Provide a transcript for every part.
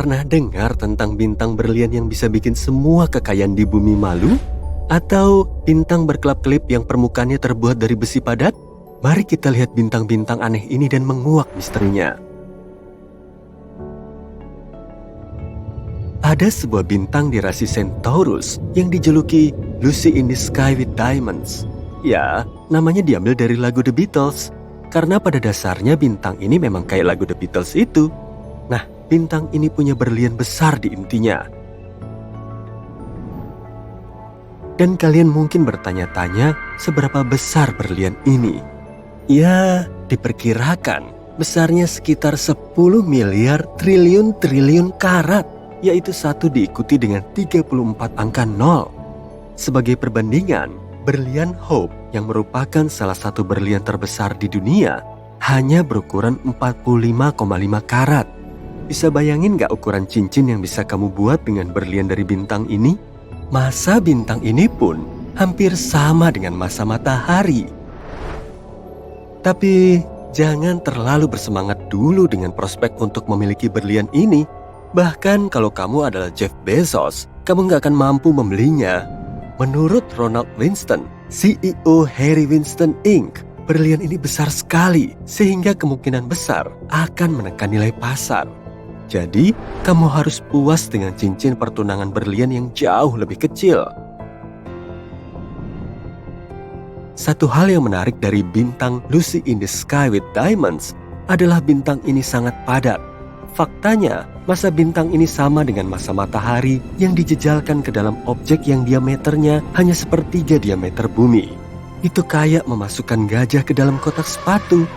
Pernah dengar tentang bintang berlian yang bisa bikin semua kekayaan di bumi malu? Atau bintang berkelap-kelip yang permukaannya terbuat dari besi padat? Mari kita lihat bintang-bintang aneh ini dan menguak misterinya. Ada sebuah bintang di rasi Centaurus yang dijuluki Lucy in the Sky with Diamonds. Ya, namanya diambil dari lagu The Beatles. Karena pada dasarnya bintang ini memang kayak lagu The Beatles itu. Nah, bintang ini punya berlian besar di intinya. Dan kalian mungkin bertanya-tanya seberapa besar berlian ini. Ya, diperkirakan besarnya sekitar 10 miliar triliun karat, yaitu 1 diikuti dengan 34 angka 0. Sebagai perbandingan, berlian Hope yang merupakan salah satu berlian terbesar di dunia hanya berukuran 45,5 karat. Bisa bayangin gak ukuran cincin yang bisa kamu buat dengan berlian dari bintang ini? Massa bintang ini pun hampir sama dengan massa matahari. Tapi jangan terlalu bersemangat dulu dengan prospek untuk memiliki berlian ini. Bahkan kalau kamu adalah Jeff Bezos, kamu gak akan mampu membelinya. Menurut Ronald Winston, CEO Harry Winston Inc., berlian ini besar sekali sehingga kemungkinan besar akan menekan nilai pasar. Jadi, kamu harus puas dengan cincin pertunangan berlian yang jauh lebih kecil. Satu hal yang menarik dari bintang Lucy in the Sky with Diamonds adalah bintang ini sangat padat. Faktanya, massa bintang ini sama dengan massa matahari yang dijejalkan ke dalam objek yang diameternya hanya sepertiga diameter bumi. Itu kayak memasukkan gajah ke dalam kotak sepatu.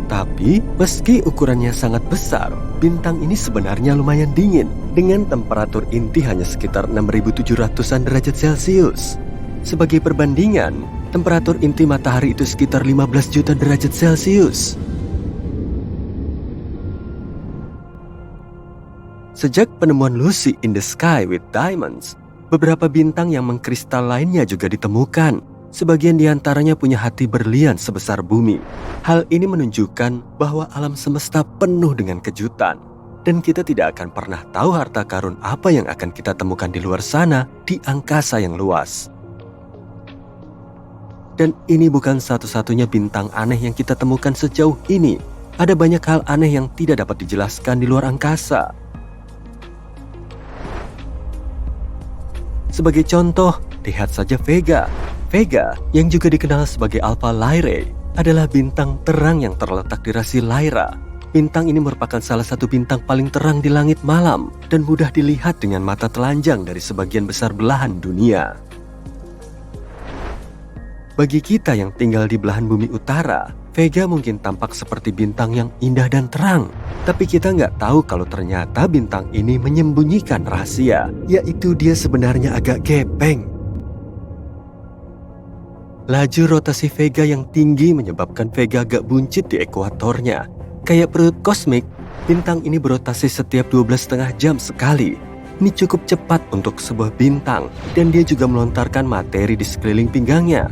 Tapi, meski ukurannya sangat besar, bintang ini sebenarnya lumayan dingin dengan temperatur inti hanya sekitar 6.700-an derajat Celcius. Sebagai perbandingan, temperatur inti matahari itu sekitar 15 juta derajat Celcius. Sejak penemuan Lucy in the Sky with Diamonds, beberapa bintang yang mengkristal lainnya juga ditemukan. Sebagian diantaranya punya hati berlian sebesar bumi. Hal ini menunjukkan bahwa alam semesta penuh dengan kejutan. Dan kita tidak akan pernah tahu harta karun apa yang akan kita temukan di luar sana di angkasa yang luas. Dan ini bukan satu-satunya bintang aneh yang kita temukan sejauh ini. Ada banyak hal aneh yang tidak dapat dijelaskan di luar angkasa. Sebagai contoh, lihat saja Vega. Vega, yang juga dikenal sebagai Alpha Lyrae, adalah bintang terang yang terletak di rasi Lyra. Bintang ini merupakan salah satu bintang paling terang di langit malam dan mudah dilihat dengan mata telanjang dari sebagian besar belahan dunia. Bagi kita yang tinggal di belahan bumi utara, Vega mungkin tampak seperti bintang yang indah dan terang. Tapi kita nggak tahu kalau ternyata bintang ini menyembunyikan rahasia, yaitu dia sebenarnya agak gepeng. Laju rotasi Vega yang tinggi menyebabkan Vega agak buncit di ekuatornya. Kayak perut kosmik, bintang ini berotasi setiap 12,5 jam sekali. Ini cukup cepat untuk sebuah bintang, dan dia juga melontarkan materi di sekeliling pinggangnya.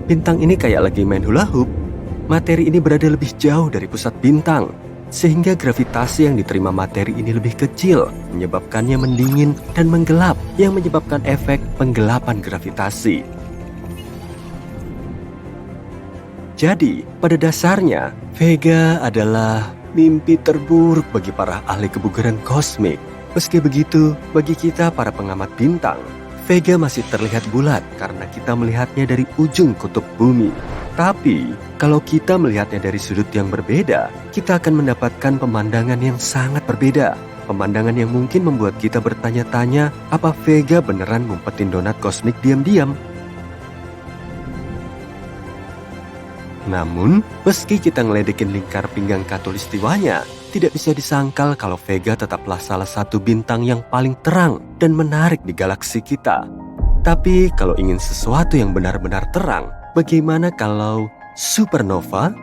Bintang ini kayak lagi main hula hoop. Materi ini berada lebih jauh dari pusat bintang, sehingga gravitasi yang diterima materi ini lebih kecil, menyebabkannya mendingin dan menggelap, yang menyebabkan efek penggelapan gravitasi. Jadi, pada dasarnya, Vega adalah mimpi terburuk bagi para ahli kebugaran kosmik. Meski begitu, bagi kita para pengamat bintang, Vega masih terlihat bulat karena kita melihatnya dari ujung kutub bumi. Tapi, kalau kita melihatnya dari sudut yang berbeda, kita akan mendapatkan pemandangan yang sangat berbeda. Pemandangan yang mungkin membuat kita bertanya-tanya, apa Vega beneran ngumpetin donat kosmik diam-diam? Namun, meski kita ngeledekin lingkar pinggang khatulistiwanya, tidak bisa disangkal kalau Vega tetaplah salah satu bintang yang paling terang dan menarik di galaksi kita. Tapi kalau ingin sesuatu yang benar-benar terang, bagaimana kalau supernova?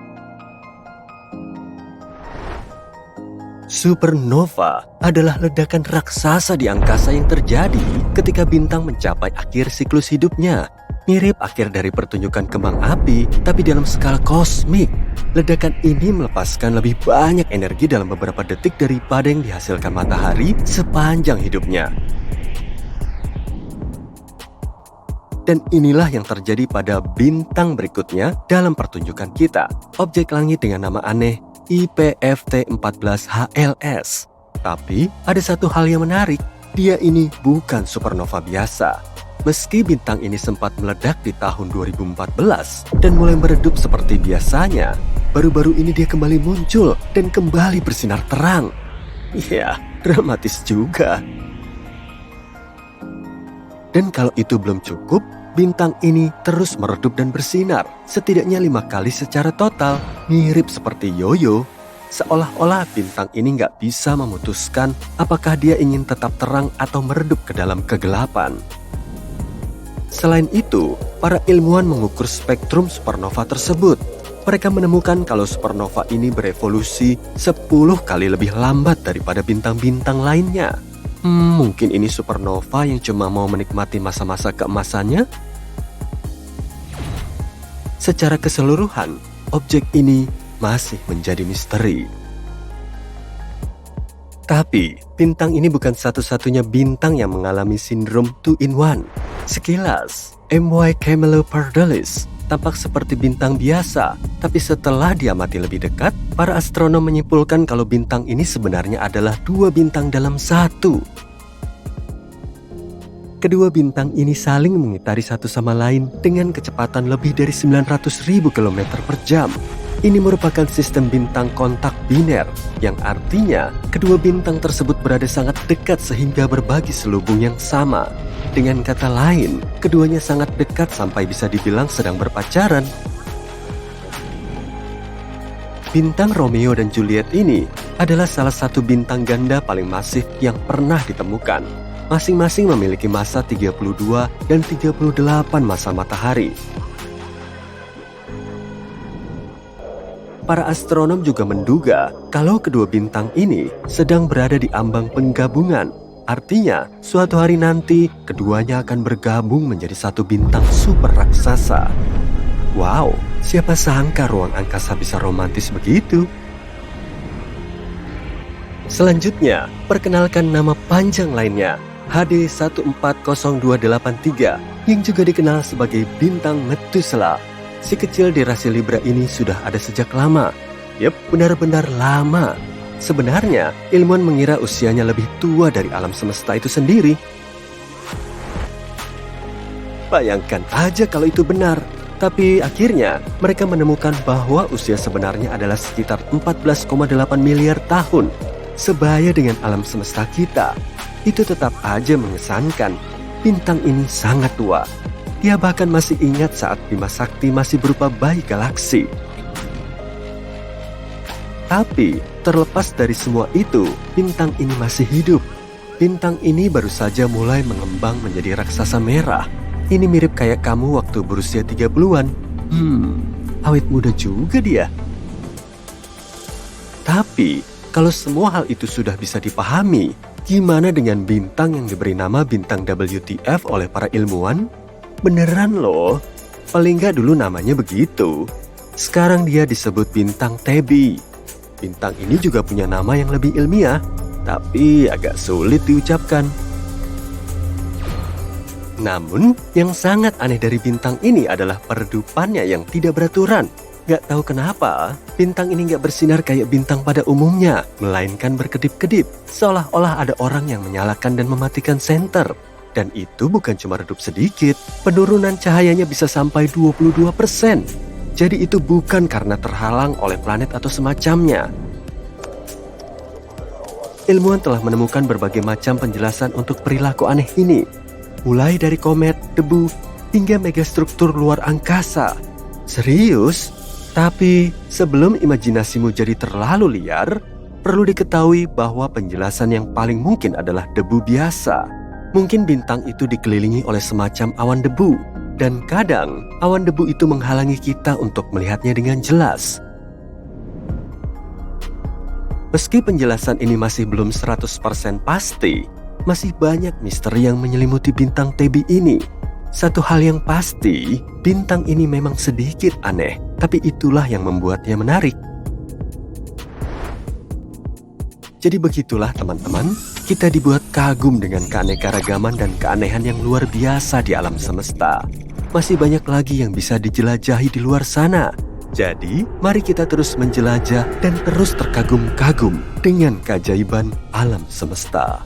Supernova adalah ledakan raksasa di angkasa yang terjadi ketika bintang mencapai akhir siklus hidupnya. Mirip akhir dari pertunjukan kembang api, tapi dalam skala kosmik. Ledakan ini melepaskan lebih banyak energi dalam beberapa detik daripada yang dihasilkan matahari sepanjang hidupnya. Dan inilah yang terjadi pada bintang berikutnya dalam pertunjukan kita. Objek langit dengan nama aneh IPFT14HLS. Tapi ada satu hal yang menarik, dia ini bukan supernova biasa. Meski bintang ini sempat meledak di tahun 2014 dan mulai meredup seperti biasanya, baru-baru ini dia kembali muncul dan kembali bersinar terang. Ya, dramatis juga. Dan kalau itu belum cukup, bintang ini terus meredup dan bersinar, setidaknya 5 kali secara total, mirip seperti yoyo. Seolah-olah bintang ini nggak bisa memutuskan apakah dia ingin tetap terang atau meredup ke dalam kegelapan. Selain itu, para ilmuwan mengukur spektrum supernova tersebut. Mereka menemukan kalau supernova ini berevolusi 10 kali lebih lambat daripada bintang-bintang lainnya. Mungkin ini supernova yang cuma mau menikmati masa-masa keemasannya? Secara keseluruhan, objek ini masih menjadi misteri. Tapi, bintang ini bukan satu-satunya bintang yang mengalami sindrom 2-in-1. Sekilas, MY Camelopardalis tampak seperti bintang biasa, tapi setelah diamati lebih dekat, para astronom menyimpulkan kalau bintang ini sebenarnya adalah 2 bintang dalam 1. Kedua bintang ini saling mengitari satu sama lain dengan kecepatan lebih dari 900.000 km per jam. Ini merupakan sistem bintang kontak biner, yang artinya kedua bintang tersebut berada sangat dekat sehingga berbagi selubung yang sama. Dengan kata lain, keduanya sangat dekat sampai bisa dibilang sedang berpacaran. Bintang Romeo dan Juliet ini adalah salah satu bintang ganda paling masif yang pernah ditemukan. Masing-masing memiliki massa 32 dan 38 massa matahari. Para astronom juga menduga kalau kedua bintang ini sedang berada di ambang penggabungan. Artinya, suatu hari nanti keduanya akan bergabung menjadi satu bintang super raksasa. Wow, siapa sangka ruang angkasa bisa romantis begitu? Selanjutnya, perkenalkan nama panjang lainnya, HD 140283, yang juga dikenal sebagai bintang Methuselah. Si kecil di rasi Libra ini sudah ada sejak lama. Yep, benar-benar lama. Sebenarnya, ilmuwan mengira usianya lebih tua dari alam semesta itu sendiri. Bayangkan aja kalau itu benar. Tapi akhirnya, mereka menemukan bahwa usia sebenarnya adalah sekitar 14,8 miliar tahun. Sebaya dengan alam semesta kita, itu tetap aja mengesankan. Bintang ini sangat tua. Dia bahkan masih ingat saat Bima Sakti masih berupa bayi galaksi. Tapi, terlepas dari semua itu, bintang ini masih hidup. Bintang ini baru saja mulai mengembang menjadi raksasa merah. Ini mirip kayak kamu waktu berusia 30-an. Awet muda juga dia. Tapi, kalau semua hal itu sudah bisa dipahami, gimana dengan bintang yang diberi nama bintang WTF oleh para ilmuwan? Beneran loh, paling nggak dulu namanya begitu. Sekarang dia disebut bintang Tebi. Bintang ini juga punya nama yang lebih ilmiah, tapi agak sulit diucapkan. Namun, yang sangat aneh dari bintang ini adalah peredupannya yang tidak beraturan. Gak tahu kenapa, bintang ini gak bersinar kayak bintang pada umumnya, melainkan berkedip-kedip, seolah-olah ada orang yang menyalakan dan mematikan senter. Dan itu bukan cuma redup sedikit, penurunan cahayanya bisa sampai 22%. Jadi itu bukan karena terhalang oleh planet atau semacamnya. Ilmuwan telah menemukan berbagai macam penjelasan untuk perilaku aneh ini. Mulai dari komet, debu, hingga megastruktur luar angkasa. Serius? Tapi sebelum imajinasimu jadi terlalu liar, perlu diketahui bahwa penjelasan yang paling mungkin adalah debu biasa. Mungkin bintang itu dikelilingi oleh semacam awan debu, dan kadang awan debu itu menghalangi kita untuk melihatnya dengan jelas. Meski penjelasan ini masih belum 100% pasti, masih banyak misteri yang menyelimuti bintang Tebi ini. Satu hal yang pasti, bintang ini memang sedikit aneh, tapi itulah yang membuatnya menarik. Jadi begitulah teman-teman, kita dibuat kagum dengan keanekaragaman dan keanehan yang luar biasa di alam semesta. Masih banyak lagi yang bisa dijelajahi di luar sana. Jadi, mari kita terus menjelajah dan terus terkagum-kagum dengan keajaiban alam semesta.